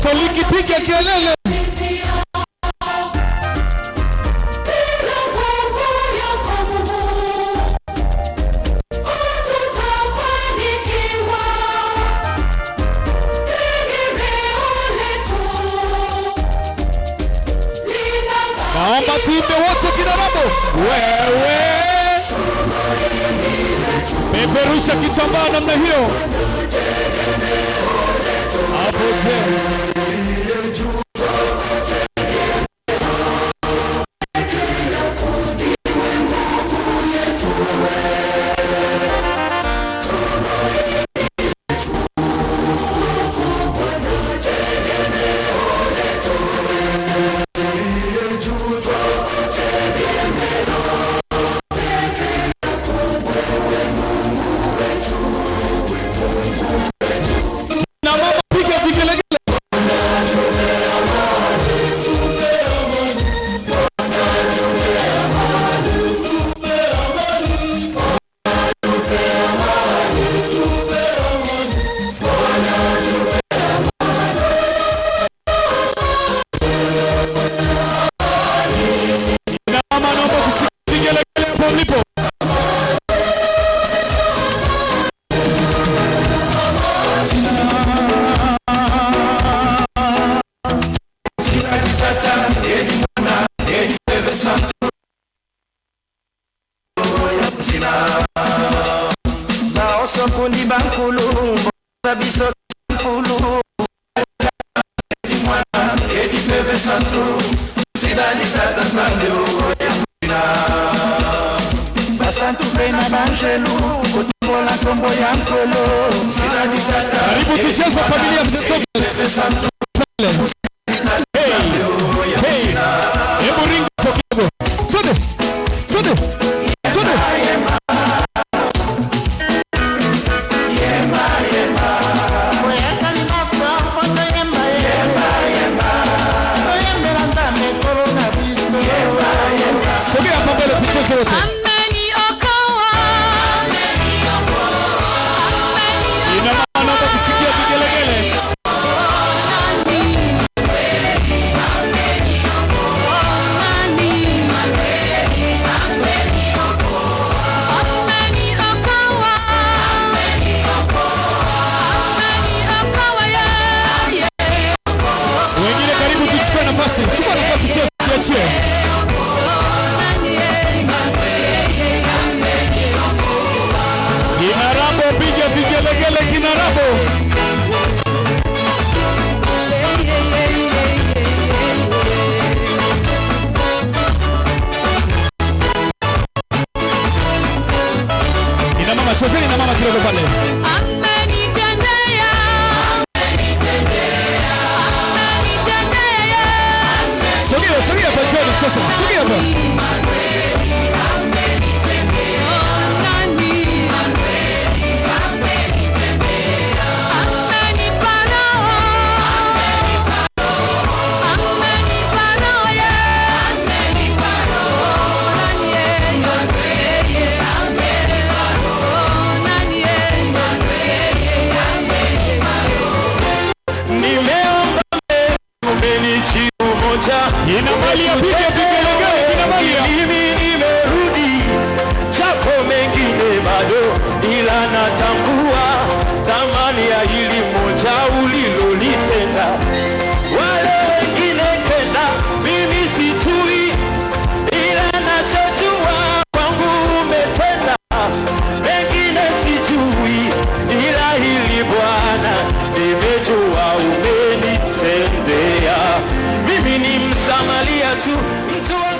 Katoliki piga kelele. Naomba tuimbe wote kinarabo. Wewe peperusha kitambaa namna hiyo. Hapo je. Karibu tucheze familia mzee Thomas. Hebu ringa kidogo. Twende. Sogea hapa mbele tucheze wote. Kinarabo piga vigelegele kinarabo. Ina mama chozeni na mama kidogo pale. Sogea kwa chini sasa. Sogea hapa. Ina mali ya piga vigelegele kina mali. Mimi nimerudi, japo mengine bado, ila natambua thamani ya hili moja ulilolitenda. Wale wengine tena mimi sijui, ila nachojua kwangu umetenda. Mengine sijui, ila hili Bwana nimejua umenitendea. Mimi ni Msamaria tu, mtu wa